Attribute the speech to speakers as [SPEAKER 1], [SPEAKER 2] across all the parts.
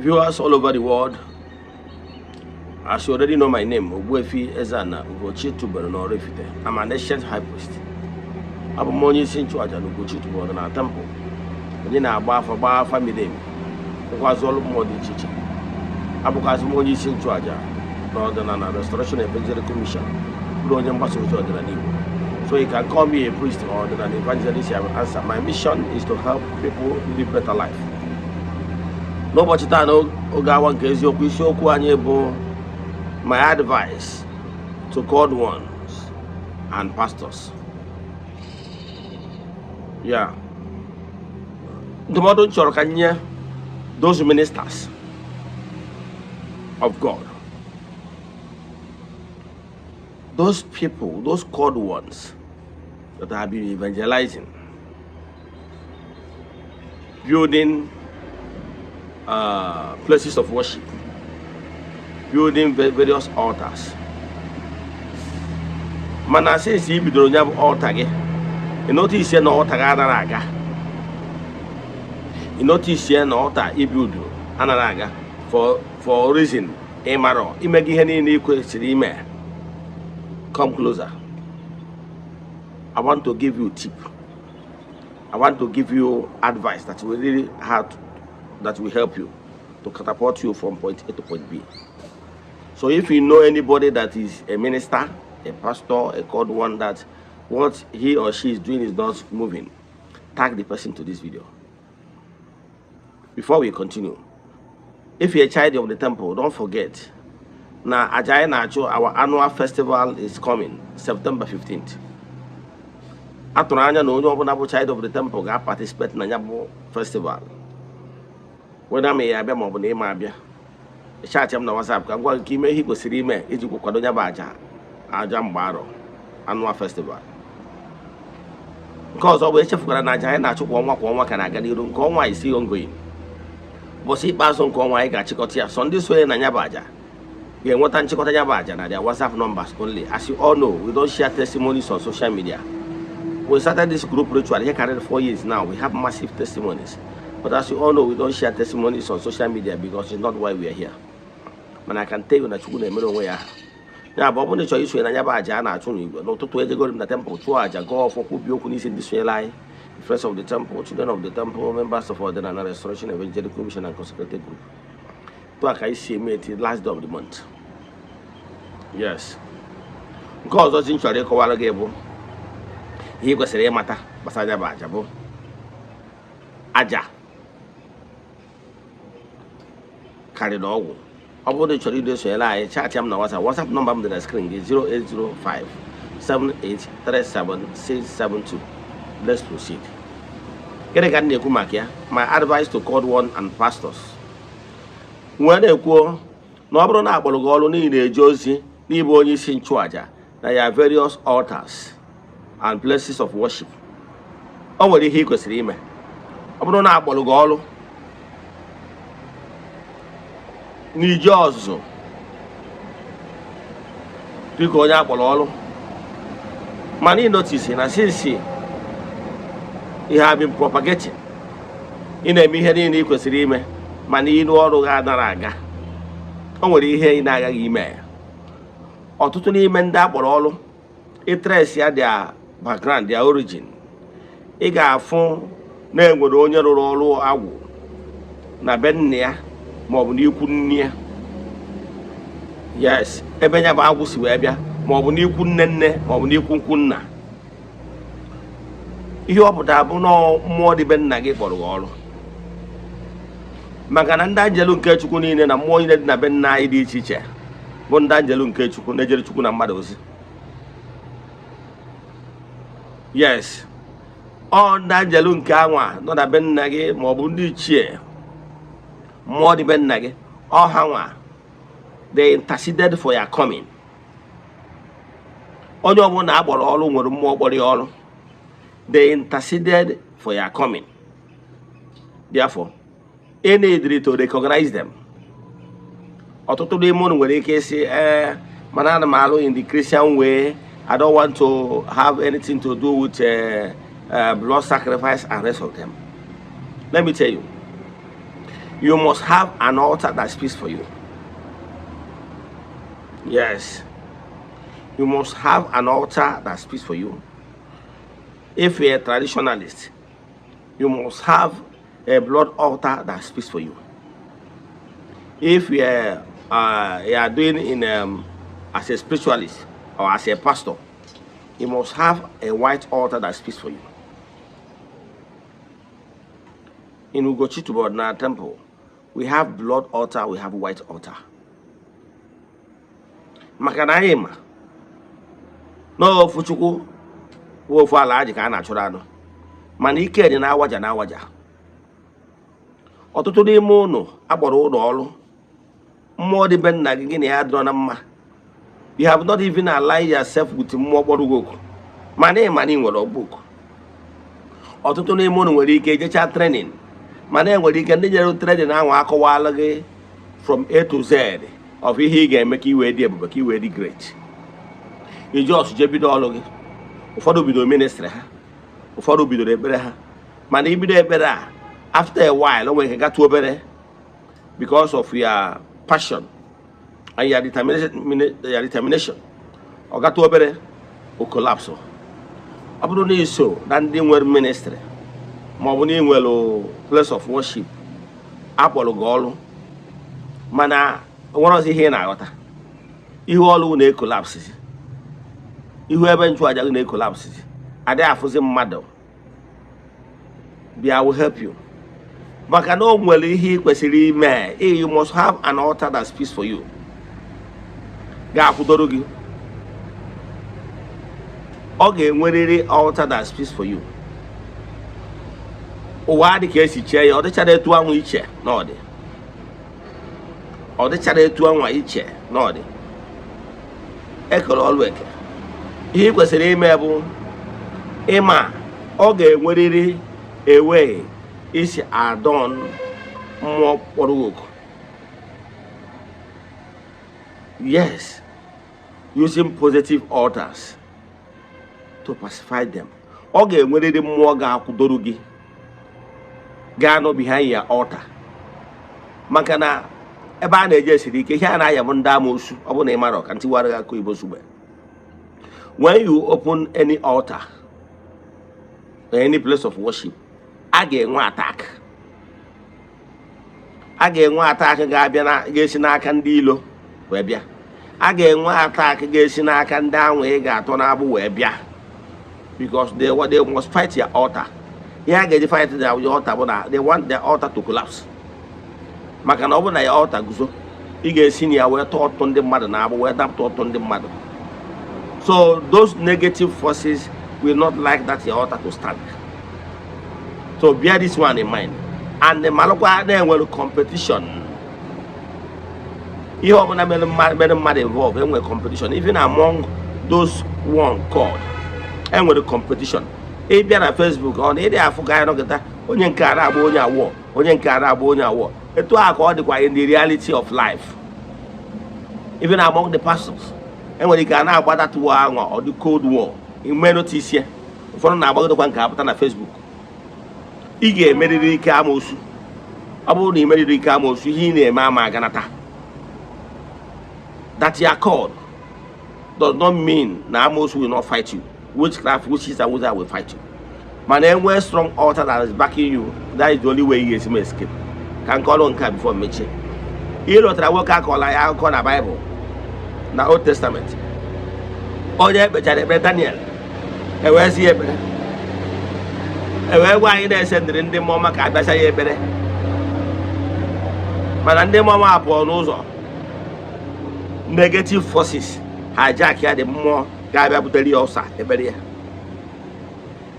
[SPEAKER 1] Viewers all over the world, as you already know my name, Ogbuefi Ezeana, ugochitubelu na Oraifite. I'm an ancient high priest. I'm onye isi nchụaja na ugochitubelu na temple. Onye na-agba afa midem. Nkwazi ọlụ mmụọ dị iche iche. Abụkwazi m onye isi nchụaja na ọdịnala Restoration Evangelical Mission. Bụrụ onye mgbasa ozi ọdịnala Igbo. So you can call me a priest or an evangelist. I will answer. My mission is to help people live better life. N'ụbọchị taa n'oge awa nke eziokwu isiokwu anyị bụ my advice to called ones and pastors. Yeah. Ndụmọdụ chọrọ ka nye those ministers of God. Those people, those called ones that have been evangelizing, building places of worship, building various altars. Mana since you bidoro nya altar gị, you notice na altar anaghị aga. You notice na altar I build anaghị aga for reason ịmara ime gị ihe niile kwesịrị ime. Come closer. I want to give you a tip. I want to give you advice that will really that will help you to catapult you from point A to point B. So if you know anybody that is a minister, a pastor, a called one, that what he or she is doing is not moving, tag the person to this video. Before we continue, if you're a child of the temple, don't forget, now Eze-Ana, our annual festival is coming, September 15th. Atụrụ anya na onye ọbụla bụ child of the temple ga-participate na ya bụ festival. Whether me abịa ma ọ bụ na ịma abịa, chat m na WhatsApp ka gwa gị ime ihe kwesịrị ime iji kwado ya bụ aja mgbaro annual festival. Nke ọzọ bụ echefukwara na aja anyị na-achụ kwa ọnwa ka na-aga n'iru, nke ọnwa isi ongoing. Ụbọchị ikpeazụ nke ọnwa anyị ga-achịkọta ya. So ndị sonye na ya bụ aja ga-enweta nchịkọta ya bụ aja na their WhatsApp numbers only. As you all know, we don't share testimonies on social media. We started this group ritual here carried 4 years now. We have massive testimonies. But as you all know, we don't share testimonies on social media because it's not why we are here. And I can tell you that you will never know where. Now, but when you choose when I have a jana, no to go in the temple, to a go for Kubiokuni in this line, friends of the temple, children of the temple, members of the Restoration Evangelical Mission and Consecrated Group. To a Kaisi made last day of the month. Yes. Because those things are recoverable. He was a matter, Basaya Bajabo Aja carried all. About the Chorido Sela, chat him now. WhatsApp number on the screen is 0805 7837 672. Let's proceed. Get a Gandhi Kumakia. My advice to called one and pastors. When they go, no Abrona Bologolo need a Josie, Nibo Sin Chuaja. There are various altars and places of worship. Only he could see me. Abrona Bologolo Nijozo Picoya Bololo. Many noticing, and since he have been propagating in a Mihari equals Rime, Manino Gadaraga. Only here in Aga email. Or to Menda Bololo, it traces their background, their origin. Ega phone name would only roll awu. Na Benia, Mobuni Kunia. Yes, Ebenya Bagus Webia, Mobuni Kunene, Mobuni Kunkuna. You have no more dependent nugget for all. Magananda Jelun Ketchukuni and a more than a Ben ID teacher. Bonda Jelun Ketchukun, Chukuna Mados. Yes. On that Jelun Kawa, not a Ben Nage, Mobundi chair. More the Ben Nage, or Hawa. They interceded for your coming. On your one about all over more body all. They interceded for your coming. Therefore, any need to recognize them. Or to the moon where they can say, Manana Malo in the Christian way, I don't want to have anything to do with blood sacrifice and rest of them. Let me tell you, You must have an altar that speaks for you. Yes. You must have an altar that speaks for you. If you're a traditionalist, you must have a blood altar that speaks for you. If you are doing in as a spiritualist or as a pastor, you must have a white altar that speaks for you. In Ugochitubelu temple, we have blood altar, we have white altar. Makanaima. No fuchuku wo fu ala aji ka na achụrụ anụ. Mana ike dị na awaja. Ọtụtụ n'ime unu agboro ụlọ ọrụ. Mmụọ dị be nna gị na ya dịrọ na mma. You have not even aligned yourself with mmụọ gboro gị oku. Mana ị nwere ọgbụk. Ọtụtụ n'ime unu nwere ike jecha training. Mana enwere ike ndị jere training ahụ akọwala gị from A to Z of ihe ị ga-eme ka iwe dị ebube, ka iwe dị great. Iji ọsụje bido ọrụ gị. Ụfọdụ bido ministry ha. Ụfọdụ bidoro ekpere ha. Mana ibido ekpere a, after a while, o nwere ike gatụ obere because of your passion and your determination. Ọ gatụ obere, o collapse. Ọ bụrụ na iso na ndị nwere ministry ma ọ bụ na ị nwere place of worship, akpọrọ gị ọrụ mana nwere ọzọ ihe ị na-aghọta. Ihu ọrụ na-ekolapsi. Ihu ebe nchụaja gị na-ekolapsi. Adịghị afụzi mmadụ. Bịa, will help you. Maka na o nwere ihe ị kwesịrị ime. You must have an altar that speaks for you. Ga-akwụdoro gị. Ọ ga-enwerịrị altar that speaks for you. Ụwa dị ka esi chee ya, ọ dịchara etu anwa iche n'ọdị. Ọ dịchara etu anwa iche n'ọdị. Ekele ọlụ eke. Ihe ị kwesịrị ime bụ ịma ọ ga-enwerịrị ewe isi adọn mmụọ kpọrọ oku. Yes, using positive altars to pacify them. Ọ ga-enwerịrị mmụọ ga-akwụdoro gị. Gaa no behind your altar. Maka na ebe a na-eje esiri ike ihe a na-aya bụ ndị amoosu. Ọ bụ na ị mara ọka ntị wara gị akụ Igbo sugbe. When you open any altar or any place of worship, a ga-enwe attack. A ga-enwe attack ga-esi n'aka ndị ilo wee bịa. A ga-enwe attack ga-esi n'aka ndị anwa ị ga-atọ n'agbụ wee bịa. Because they must fight your altar. Ihe a ga-eji fight your altar bụ na they want their altar to collapse. Maka na ọ bụ na your altar guzo, ị ga-esi na ya wee tọọ ọtụ ndị mmadụ n'agbụ wee dapụta ọtụ ndị mmadụ. So those negative forces will not like that your altar to stand. So bear this one in mind. And the malakwa na-enwere competition. Ihe ọbụla mere mmadụ involved, enwere competition. Even among those one called, enwere competition. Ị bịa na Facebook, ọ na-ede afụ ga nọgịta onye nke ara agba onye awọ, onye nke ara agba onye awọ. Etu a ka ọ dịkwa in the reality of life. Even among the pastors. Enwere ike a na-agba that war ahụ ọ dị cold war. Ime notice ya. Ụfọdụ na-agbagidekwa nke apụta na Facebook. Ị ga-emerịrị ike amoosu. Ọ bụrụ na ị meriri ike amoosu, ihe ị na-eme ama aganata. That your call does not mean na amoosu will not fight you. Witchcraft, witches and wizards will fight you. Mana enwe strong altar that is backing you, that is the only way you can escape. Ka nke ọrụ nke before mechie. Ihe lọtara nwoke akọla ya akụkọ na Bible na Old Testament. Onye ekpechara ekpere Daniel. Ewee si ekpere. Ewee gwa anyị na-ese ndịrị ndị mmụọ maka abịacha ya ekpere. Mana ndị mmụọ apụọ n'ụzọ. Negative forces hijack ya dị mmụọ ga-abịa butere ya ọsa ekpere ya.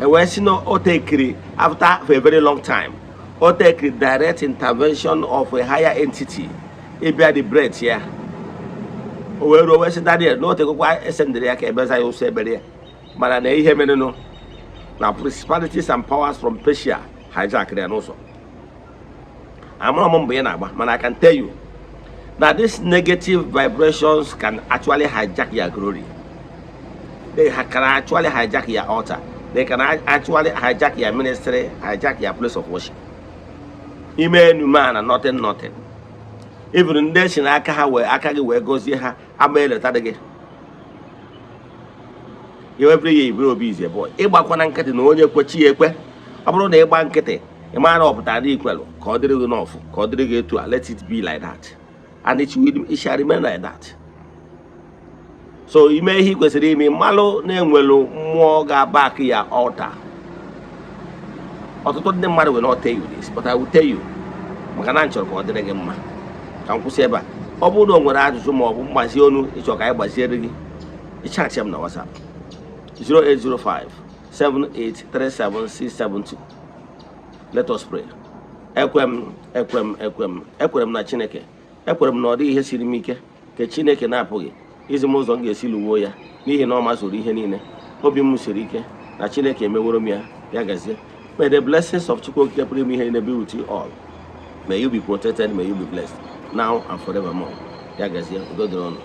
[SPEAKER 1] Ewee si na o tekiri after for a very long time. O tekiri direct intervention of a higher entity. Ịbịa the breath ya. O wee ruo wee si Daniel na o tekokwa ese ndịrị ya ka ebeza ya ụsọ ekpere ya. Mana na ihe mere nụ na principalities and powers from Persia hijack ya n'ụzọ. Amụrụ m mgbe ị na-agba, mana I can tell you that these negative vibrations can actually hijack your glory. They can actually hijack your altar. They can actually hijack your ministry, hijack your place of worship. ime enu mana nothing even ndị si na aka gị wee gozie ha ama eleta gị every year iburu obi ize boy ịgbakwana nkịtị na onye kwechi ekwe ọ bụrụ na ịgba nkịtị ị mara na ọ pụtara n'ikwelu ka ọ dịrị gị n'ọfụ ka ọ dịrị gị etu a let it be like that and it shall remain like that. So ime ihe kwesịrị ime mmalụ na-enwelu mmụọ ga-back ya altar. Ọtụtụ ndị mmadụ will not tell you this, but I will tell you maka na nchọrọ ka ọ dịrị gị mma. Ka m kwụsị ebe a. Ọ bụrụ na o nwere ajụjụ ma ọ bụ mgbazi ọnụ ịchọ ka anyị gbaziere gị, ịchaatị m na WhatsApp 0805 7837672. Let us pray. Ekwere m na Chineke. Ekwere m na ọ dị ihe siri m ike ka Chineke na-apụghị izi m ụzọ m ga-esi luwo ya n'ihi na ọ mazuru ihe niile. Obi m siri ike na Chineke emeworo m ya, ya gazie. May the blessings of Chukwu Okike pụrụ ime ihe niile be with you all. May you be protected, may you be blessed now and forevermore. Ya gazie, udo dịrị ọnụ.